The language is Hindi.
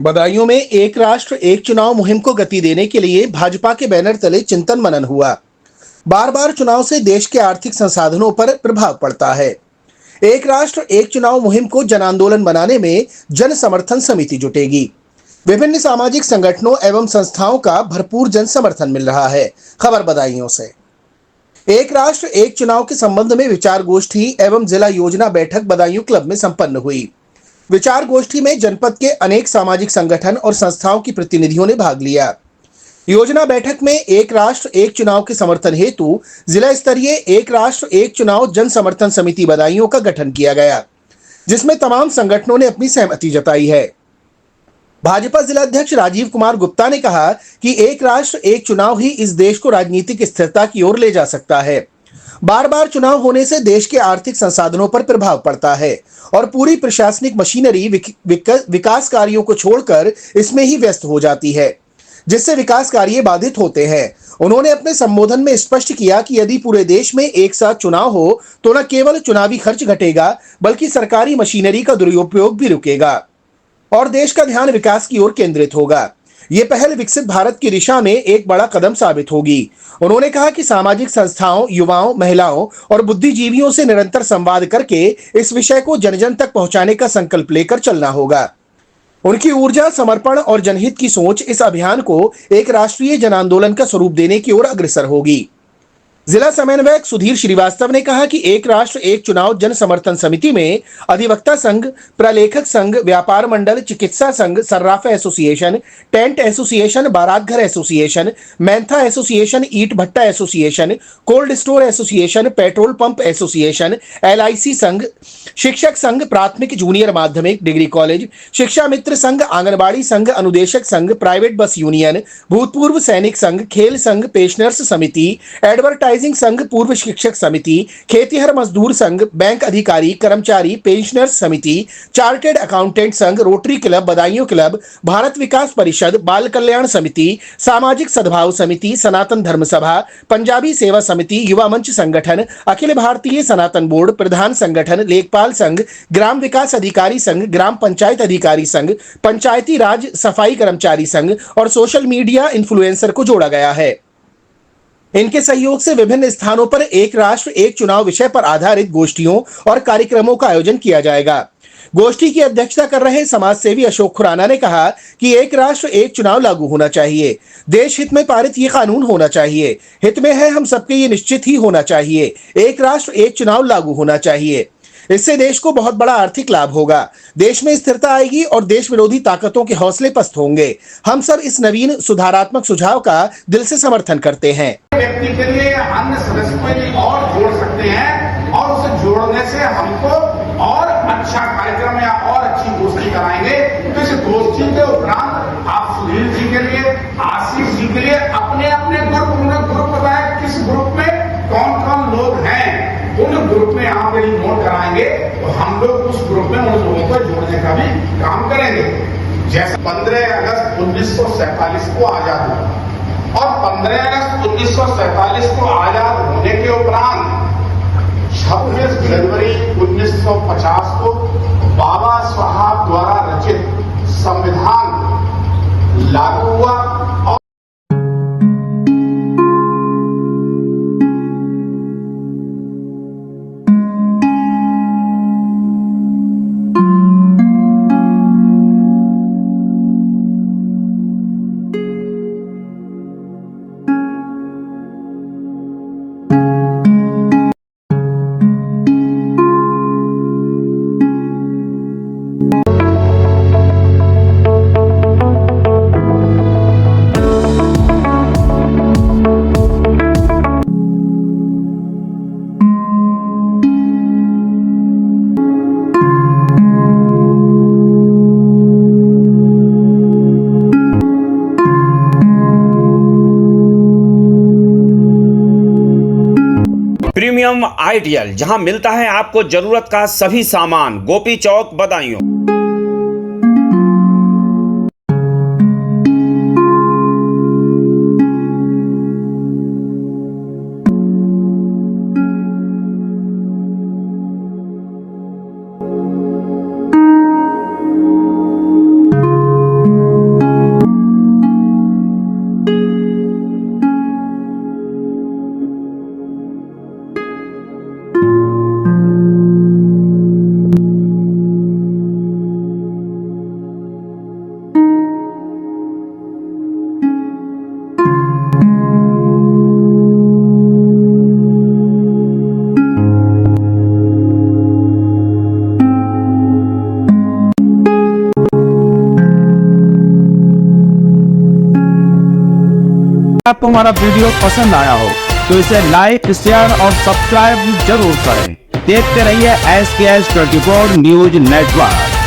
बदायूं में एक राष्ट्र एक चुनाव मुहिम को गति देने के लिए भाजपा के बैनर तले चिंतन मनन हुआ। बार बार चुनाव से देश के आर्थिक संसाधनों पर प्रभाव पड़ता है। एक राष्ट्र एक चुनाव मुहिम को जन आंदोलन बनाने में जन समर्थन समिति जुटेगी। विभिन्न सामाजिक संगठनों एवं संस्थाओं का भरपूर जन समर्थन मिल रहा है। खबर बदायूं से। एक राष्ट्र एक चुनाव के संबंध में विचार गोष्ठी एवं जिला योजना बैठक बदायूं क्लब में संपन्न हुई। विचार गोष्ठी में जनपद के अनेक सामाजिक संगठन और संस्थाओं की प्रतिनिधियों ने भाग लिया। योजना बैठक में एक राष्ट्र एक चुनाव के समर्थन हेतु जिला स्तरीय एक राष्ट्र एक चुनाव जन समर्थन समिति बदायूं का गठन किया गया, जिसमें तमाम संगठनों ने अपनी सहमति जताई है। भाजपा जिलाध्यक्ष राजीव कुमार गुप्ता ने कहा कि एक राष्ट्र एक चुनाव ही इस देश को राजनीतिक स्थिरता की ओर ले जा सकता है। बार बार चुनाव होने से देश के आर्थिक संसाधनों पर प्रभाव पड़ता है और पूरी प्रशासनिक मशीनरी विकास कार्यों को छोड़कर इसमें ही व्यस्त हो जाती है, जिससे विकास कार्य बाधित होते हैं। उन्होंने अपने संबोधन में स्पष्ट किया कि यदि पूरे देश में एक साथ चुनाव हो तो न केवल चुनावी खर्च घटेगा, बल्कि सरकारी मशीनरी का दुरुपयोग भी रुकेगा और देश का ध्यान विकास की ओर केंद्रित होगा। ये पहल विकसित भारत की दिशा में एक बड़ा कदम साबित होगी। उन्होंने कहा कि सामाजिक संस्थाओं, युवाओं, महिलाओं और बुद्धिजीवियों से निरंतर संवाद करके इस विषय को जन जन तक पहुंचाने का संकल्प लेकर चलना होगा। उनकी ऊर्जा, समर्पण और जनहित की सोच इस अभियान को एक राष्ट्रीय जन आंदोलन का स्वरूप देने की ओर अग्रसर होगी। जिला समन्वयक सुधीर श्रीवास्तव ने कहा कि एक राष्ट्र एक चुनाव जन समर्थन समिति में अधिवक्ता संघ, प्रलेखक संघ, व्यापार मंडल, चिकित्सा संघ, सर्राफा एसोसिएशन, टेंट एसोसिएशन, बारात घर एसोसिएशन, मैंथा एसोसिएशन, ईट भट्टा association, cold store association, petrol pump association, LIC संघ, शिक्षक संघ, प्राथमिक जूनियर माध्यमिक डिग्री कॉलेज, शिक्षा मित्र संघ, आंगनबाड़ी संघ, अनुदेशक संघ, प्राइवेट बस यूनियन, भूतपूर्व सैनिक संघ, खेल संघ, पेंशनर्स समिति, एडवर्टाइजिंग संघ, पूर्व शिक्षक समिति, खेतीहर मजदूर संघ, बैंक अधिकारी कर्मचारी पेंशनर्स समिति, चार्टेड अकाउंटेंट संघ, Rotary club, Badaun club, Bharat Vikas Parishad, बाल कल्याण समिति, सामाजिक सद्भाव समिति, सनातन धर्म सभा, पंजाबी सेवा समिति, युवा मंच संगठन, अखिल भारतीय सनातन बोर्ड, प्रधान संगठन, लेखपाल संघ, ग्राम विकास अधिकारी संघ, ग्राम पंचायत अधिकारी संघ, पंचायती राज सफाई कर्मचारी संघ और सोशल मीडिया इन्फ्लुएंसर को जोड़ा गया है। इनके सहयोग से विभिन्न स्थानों पर एक राष्ट्र एक चुनाव विषय पर आधारित गोष्ठियों और कार्यक्रमों का आयोजन किया जाएगा। गोष्ठी की अध्यक्षता कर रहे समाज सेवी अशोक खुराना ने कहा कि एक राष्ट्र एक चुनाव लागू होना चाहिए। देश हित में पारित ये कानून होना चाहिए। हित में है हम सबके, ये निश्चित ही होना चाहिए। एक राष्ट्र एक चुनाव लागू होना चाहिए। इससे देश को बहुत बड़ा आर्थिक लाभ होगा, देश में स्थिरता आएगी और देश विरोधी ताकतों के हौसले पस्त होंगे। हम सब इस नवीन सुधारात्मक सुझाव का दिल से समर्थन करते हैं। व्यक्ति के लिए अन्य सदस्य को भी और जोड़ सकते हैं और उसे जोड़ने से हमको और अच्छा कार्यक्रम या और अच्छी गोष्ठी कराएंगे। तो इस गोष्ठी के उपरांत आप सुधीर जी के लिए, आशीष जी के लिए अपने अपने ग्रुप बताए किस ग्रुप में कौन कौन लोग हैं, उन ग्रुप में आप यदि नोट कराएंगे तो हम लोग उस ग्रुप में उन लोगों को जोड़ने का भी काम करेंगे। जैसे 15 अगस्त 1947 को आजाद हुआ और 15 अगस्त 1947 को आजाद होने के उपरांत 26 जनवरी 1950 को बाबा साहब द्वारा रचित संविधान लागू हुआ। प्रीमियम आइडियल, जहां मिलता है आपको जरूरत का सभी सामान। गोपी चौक बदायूं। आपको हमारा वीडियो पसंद आया हो तो इसे लाइक, शेयर और सब्सक्राइब जरूर करें। देखते रहिए SKS 24 न्यूज नेटवर्क।